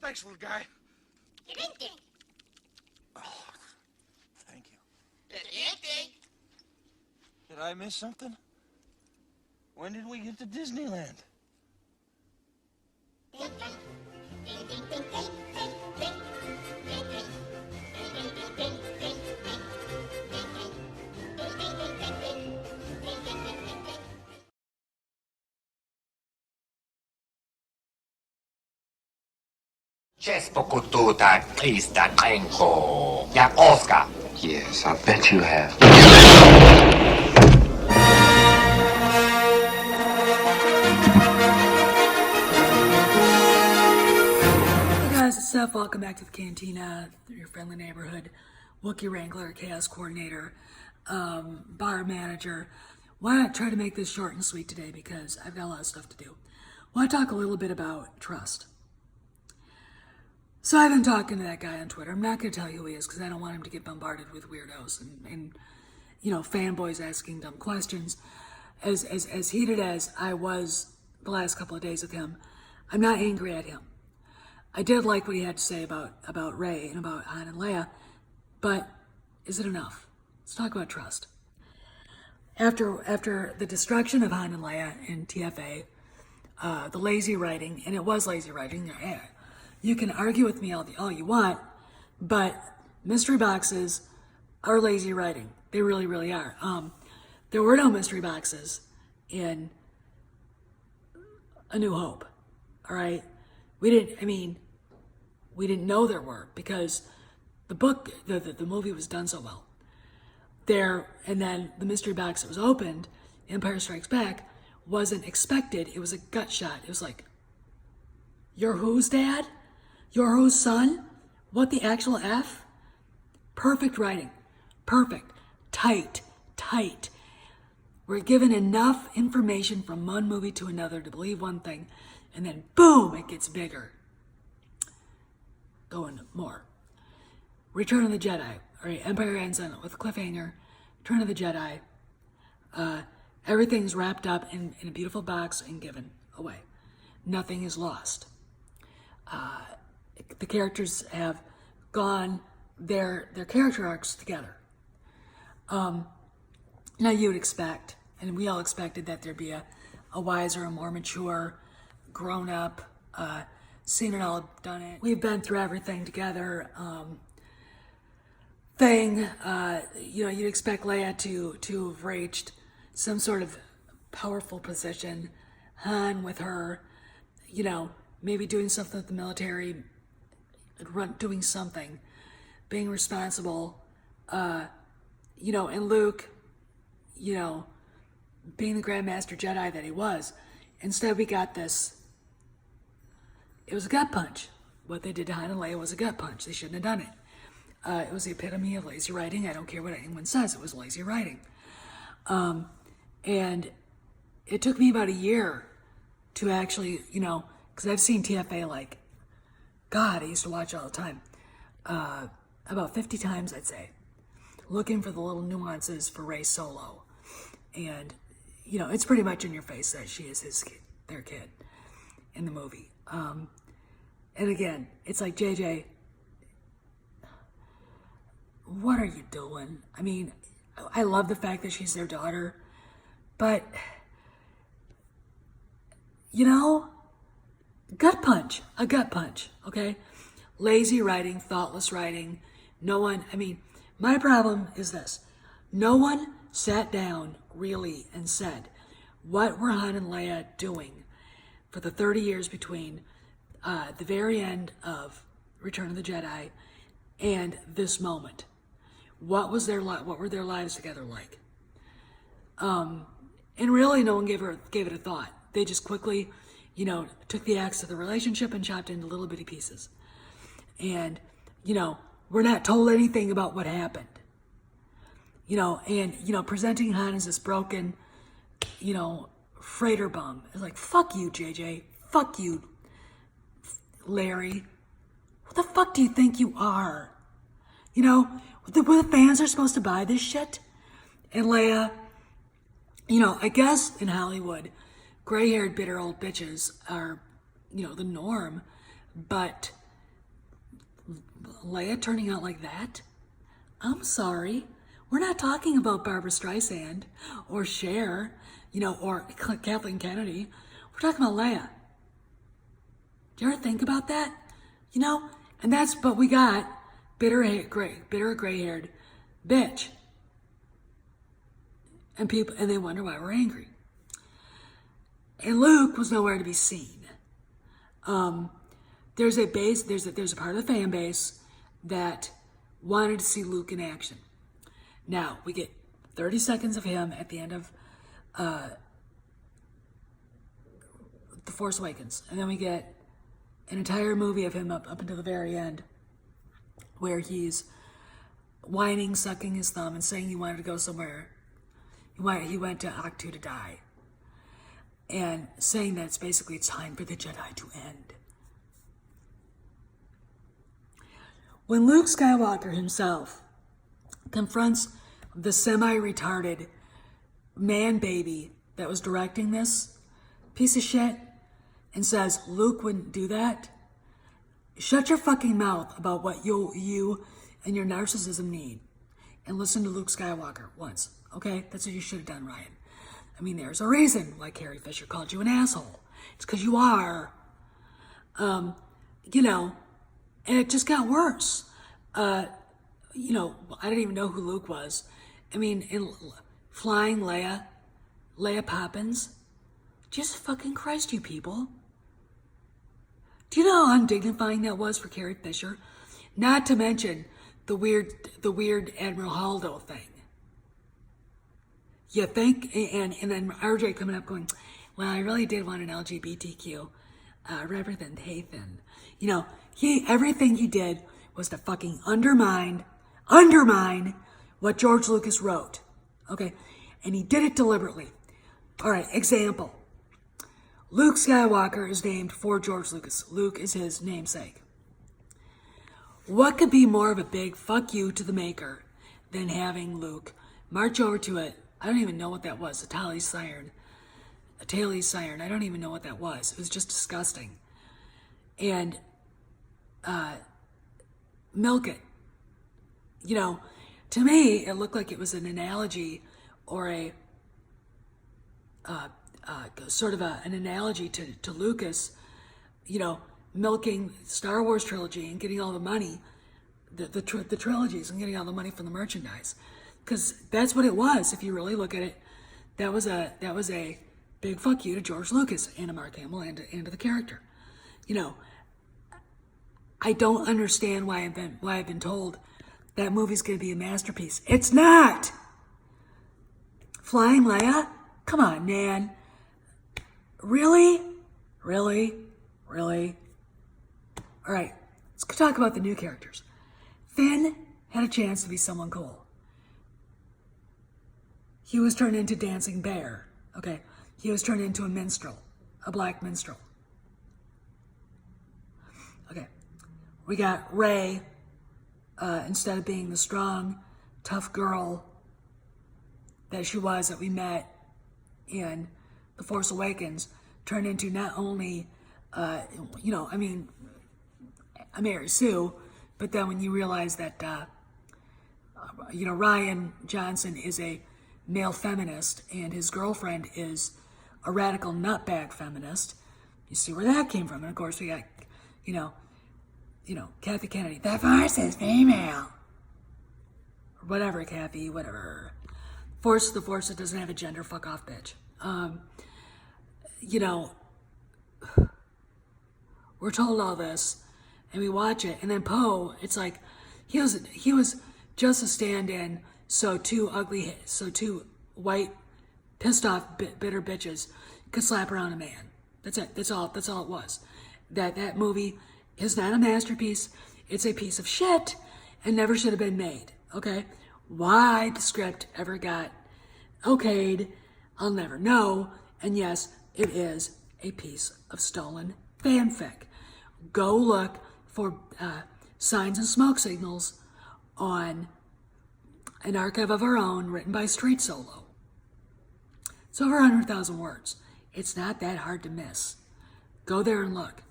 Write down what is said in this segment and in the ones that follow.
Thanks, little guy. Ding ding. Oh, thank you. Ding ding. Did I miss something? When did we get to Disneyland? Ding ding. Ding ding ding ding ding ding. Ding ding. Ding ding ding ding ding ding. Ding ding. Ding ding ding ding ding. Ding ding ding ding ding. Cześć pokututa Krista Kręko, jak Oscar. Yes, I bet you have. Hey guys, it's Seth. Welcome back to the Cantina, your friendly neighborhood Wookiee Wrangler, Chaos Coordinator, bar manager. Why not try to make this short and sweet today because I've got a lot of stuff to do. I want to talk a little bit about trust. So I've been talking to that guy on Twitter. I'm not going to tell you who he is because I don't want him to get bombarded with weirdos and fanboys asking dumb questions. As heated as I was the last couple of days with him, I'm not angry at him. I did like what he had to say about Rey and about Han and Leia, but is it enough? Let's talk about trust. After the destruction of Han and Leia in TFA, the lazy writing, and it was lazy writing, you can argue with me all you want, but mystery boxes are lazy writing. They really, really are. There were no mystery boxes in A New Hope, all right? We didn't know there were because the book, the movie was done so well. And then the mystery box that was opened, Empire Strikes Back, wasn't expected. It was a gut shot. It was like, you're whose dad? You're whose son? What the actual F? Perfect writing. Perfect. Tight. We're given enough information from one movie to another to believe one thing, and then boom, it gets bigger. Going more. Return of the Jedi. All right, Empire ends on with a cliffhanger. Return of the Jedi. Everything's wrapped up in a beautiful box and given away. Nothing is lost. The characters have gone their character arcs together. Now you would expect, and we all expected that there'd be a wiser, a more mature, grown up, seen it all, done it. We've been through everything together. You'd expect Leia to have reached some sort of powerful position. Han with her, maybe doing something with the military, doing something, being responsible, and Luke, being the Grandmaster Jedi that he was. Instead, we got this. It was a gut punch. What they did to Han and Leia was a gut punch. They shouldn't have done it. It was the epitome of lazy writing. I don't care what anyone says. It was lazy writing. And it took me about a year to actually, because I've seen TFA like, God, I used to watch all the time. About 50 times, I'd say, looking for the little nuances for Rey Solo. And, it's pretty much in your face that she is their kid in the movie. And again, it's like, JJ, what are you doing? I mean, I love the fact that she's their daughter, but, a gut punch, okay? Lazy writing, thoughtless writing. My problem is this. No one sat down really and said, what were Han and Leia doing for the 30 years between the very end of Return of the Jedi and this moment? What were their lives together like? And really, no one gave it a thought. They just quickly, took the axe of the relationship and chopped it into little bitty pieces. And, we're not told anything about what happened. Presenting Han as this broken, freighter bum. It's like, fuck you, JJ. Fuck you, Larry. What the fuck do you think you are? The fans are supposed to buy this shit? And Leia, I guess in Hollywood, gray-haired, bitter old bitches are, the norm. But Leia turning out like that? I'm sorry. We're not talking about Barbara Streisand or Cher, or Kathleen Kennedy. We're talking about Leia. Do you ever think about that? But we got bitter gray-haired bitch. And they wonder why we're angry. And Luke was nowhere to be seen. There's a part of the fan base that wanted to see Luke in action. Now, we get 30 seconds of him at the end of The Force Awakens. And then we get an entire movie of him up until the very end, where he's whining, sucking his thumb, and saying he wanted to go somewhere. He went to Ahch-To to die. And saying that it's time for the Jedi to end. When Luke Skywalker himself confronts the semi-retarded man-baby that was directing this piece of shit and says, Luke wouldn't do that, shut your fucking mouth about what you and your narcissism need and listen to Luke Skywalker once, okay? That's what you should have done, Ryan. I mean, there's a reason why Carrie Fisher called you an asshole. It's because you are. And it just got worse. I didn't even know who Luke was. I mean, in Flying Leia Poppins. Jesus fucking Christ, you people. Do you know how undignifying that was for Carrie Fisher? Not to mention the weird Admiral Holdo thing. You think, and then RJ coming up going, well, I really did want an LGBTQ representation. Everything he did was to fucking undermine what George Lucas wrote. Okay? And he did it deliberately. All right, example. Luke Skywalker is named for George Lucas. Luke is his namesake. What could be more of a big fuck you to the maker than having Luke march over to it? I don't even know what that was. A Tally's siren. I don't even know what that was. It was just disgusting. And milk it. To me, it looked like it was an analogy or an analogy to Lucas, milking Star Wars trilogy and getting all the money, the trilogies and getting all the money from the merchandise. Because that's what it was. If you really look at it, that was a big fuck you to George Lucas and to Mark Hamill and to the character. I don't understand why I've been told that movie's going to be a masterpiece. It's not. Flying Leia? Come on, man. Really? All right, let's talk about the new characters. Finn had a chance to be someone cool. He was turned into Dancing Bear. Okay, he was turned into a minstrel, a black minstrel. Okay, we got Rey, instead of being the strong, tough girl that she was that we met in The Force Awakens, turned into not only, Mary Sue, but then when you realize that, Rian Johnson is a male feminist and his girlfriend is a radical nutbag feminist, you see where that came from. And of course we got, Kathy Kennedy. The Force is female. Or whatever, Kathy, whatever. The Force that doesn't have a gender, fuck off, bitch. We're told all this and we watch it, and then Poe, it's like he was just a stand-in so two white, pissed off, bitter bitches could slap around a man. That's it. That's all it was. That movie is not a masterpiece. It's a piece of shit and never should have been made. Okay? Why the script ever got okayed, I'll never know. And yes, it is a piece of stolen fanfic. Go look for Signs and Smoke Signals on An Archive of Our Own, written by Street Solo. It's over 100,000 words. It's not that hard to miss. Go there and look.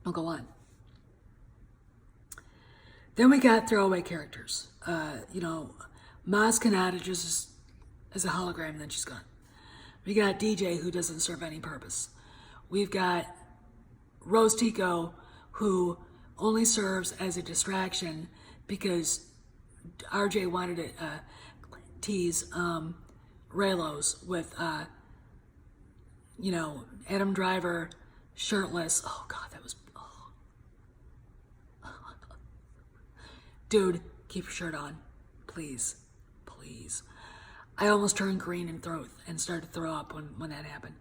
I'll go on. Then we got throwaway characters. Maz Kanata just as a hologram, and then she's gone. We got DJ, who doesn't serve any purpose. We've got Rose Tico, who only serves as a distraction because RJ wanted to tease Raylos with, Adam Driver shirtless. Oh, God, that was... Oh. Dude, keep your shirt on. Please. Please. I almost turned green and started to throw up when that happened.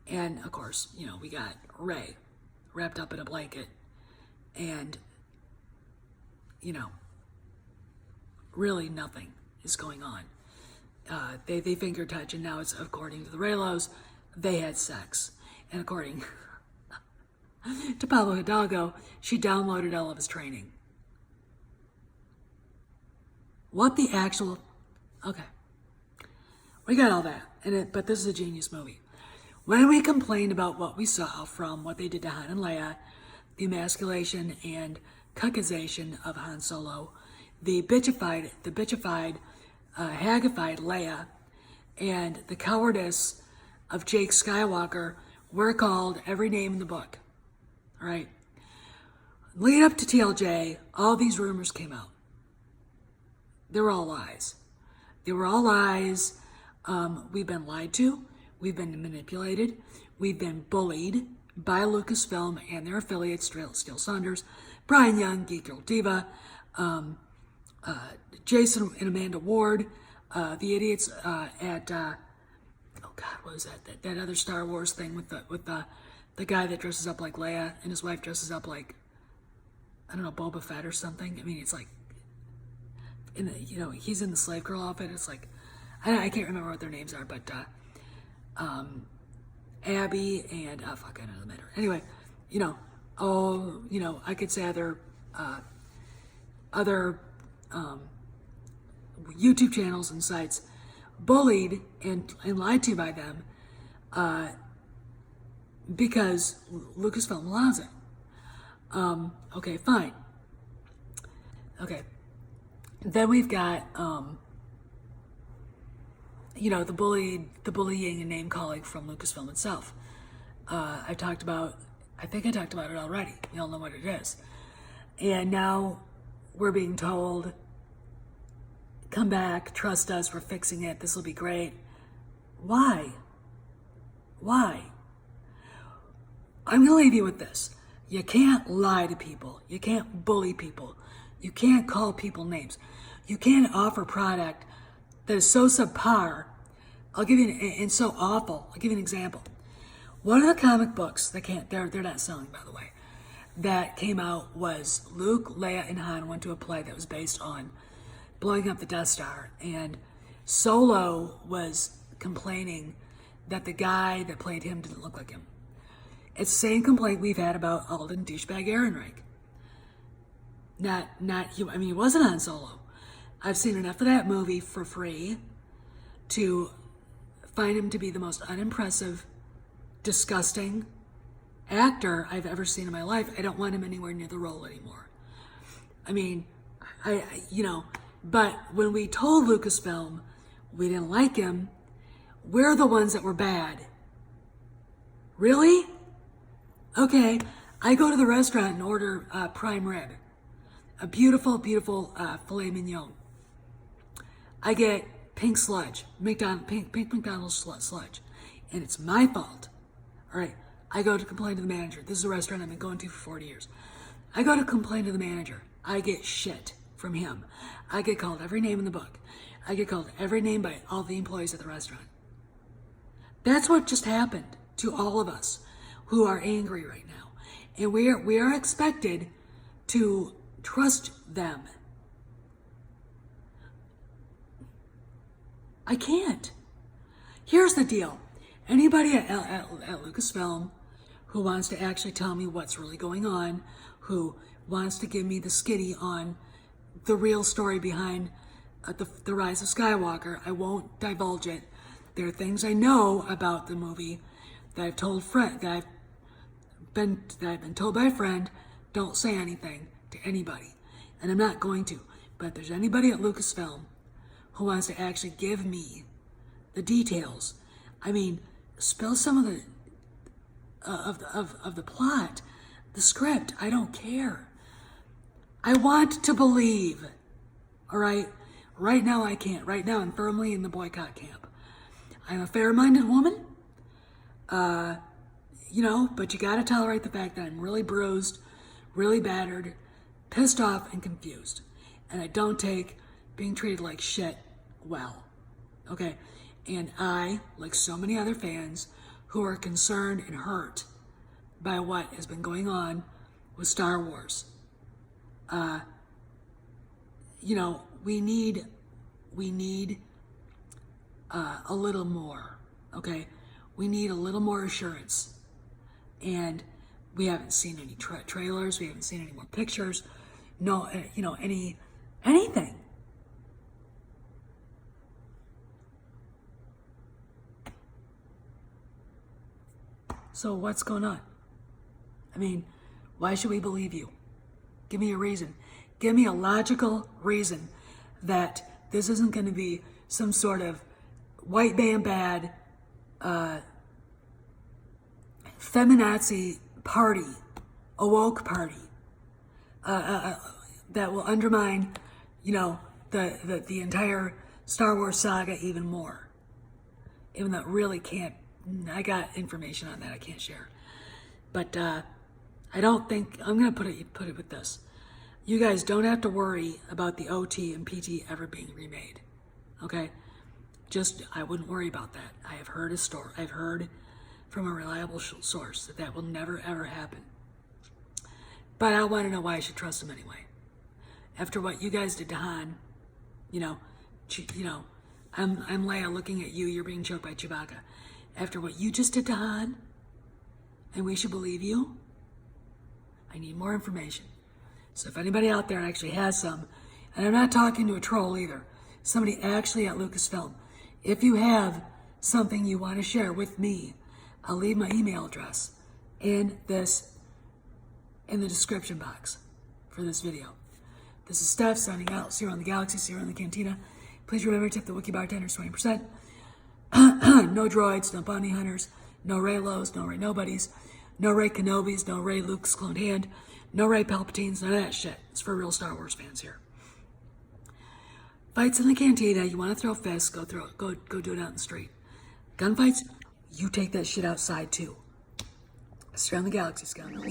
And, of course, we got Ray wrapped up in a blanket. And, really nothing is going on. They finger touch, and now it's, according to the Raylos, they had sex. And according to Pablo Hidalgo, she downloaded all of his training. What the actual... Okay. We got all that, but this is a genius movie. When we complained about what we saw from what they did to Han and Leia, the emasculation and cuckization of Han Solo, the bitchified, haggified Leia, and the cowardice of Jake Skywalker, we're called every name in the book. All right? Lead up to TLJ, all these rumors came out. They were all lies. They were all lies. We've been lied to. We've been manipulated. We've been bullied by Lucasfilm and their affiliates, Steel Saunders, Brian Young, Geek Girl Diva, Jason and Amanda Ward, the idiots at what was that? That other Star Wars thing with the guy that dresses up like Leia and his wife dresses up like, I don't know, Boba Fett or something. I mean, it's like, he's in the slave girl outfit. It's like, I can't remember what their names are, but Abby and I don't know the matter. Anyway, I could say other YouTube channels and sites bullied and lied to by them because Lucasfilm allows it. Okay, fine. Okay. Then we've got the bullying and name calling from Lucasfilm itself. I think I talked about it already. You all know what it is. And now we're being told, come back, trust us, we're fixing it, this will be great. Why? I'm gonna leave you with this. You can't lie to people. You can't bully people. You can't call people names. You can't offer product that is so subpar. And so awful. I'll give you an example. One of the comic books they're not selling, by the way, that came out was Luke, Leia, and Han went to a play that was based on blowing up the Death Star. And Solo was complaining that the guy that played him didn't look like him. It's the same complaint we've had about Alden douchebag Ehrenreich. He wasn't Han Solo. I've seen enough of that movie for free to find him to be the most unimpressive, disgusting actor I've ever seen in my life. I don't want him anywhere near the role anymore. But when we told Lucasfilm we didn't like him, we're the ones that were bad. Really? Okay, I go to the restaurant and order prime rib. A beautiful, beautiful filet mignon. I get pink sludge, pink McDonald's sludge, and it's my fault. All right, I go to complain to the manager. This is a restaurant I've been going to for 40 years. I go to complain to the manager. I get shit from him. I get called every name in the book. I get called every name by all the employees at the restaurant. That's what just happened to all of us who are angry right now. And we are expected to trust them. I can't. Here's the deal. Anybody at Lucasfilm who wants to actually tell me what's really going on, who wants to give me the skitty on the real story behind the Rise of Skywalker, I won't divulge it. There are things I know about the movie that I've been told by a friend. Don't say anything to anybody. and I'm not going to, but if there's anybody at Lucasfilm who wants to actually give me the details, I mean, spill some of the of the plot, the script. I don't care. I want to believe. All right. Right now I can't. Right now I'm firmly in the boycott camp. I'm a fair-minded woman. You know, but you gotta tolerate the fact that I'm really bruised, really battered, pissed off, and confused. And I don't take being treated like shit well. Okay? And I, like so many other fans who are concerned and hurt by what has been going on with Star Wars, you know, we need a little more, okay? We need a little more assurance. And we haven't seen any trailers, we haven't seen any more pictures, no, you know, anything. So what's going on? I mean, why should we believe you? Give me a reason. Give me a logical reason that this isn't going to be some sort of white man bad, feminazi party, a woke party, that will undermine, you know, the entire Star Wars saga even more. Even though it really can't. I got information on that I can't share, but I don't think I'm gonna put it with this. You guys don't have to worry about the OT and PT ever being remade. Okay, just I wouldn't worry about that. I have heard I've heard from a reliable source that will never ever happen. But I want to know why I should trust him anyway. After what you guys did to Han, you know, I'm Leia looking at you. You're being choked by Chewbacca. After what you just did to Han, and we should believe you, I need more information. So if anybody out there actually has some, and I'm not talking to a troll either, somebody actually at Lucasfilm, if you have something you want to share with me, I'll leave my email address in the description box for this video. This is Steph signing out. See you around the galaxy, see you around the cantina. Please remember to tip the Wookiee bartenders 20%. No droids, no bounty hunters, no Reylos, no Rey Nobodies, no Rey Kenobis, no Rey Luke's cloned hand, no Rey Palpatines, none of that shit. It's for real Star Wars fans here. Fights in the cantina, you want to throw fists, go do it out in the street. Gunfights, you take that shit outside too. See you around the galaxy, scoundrels.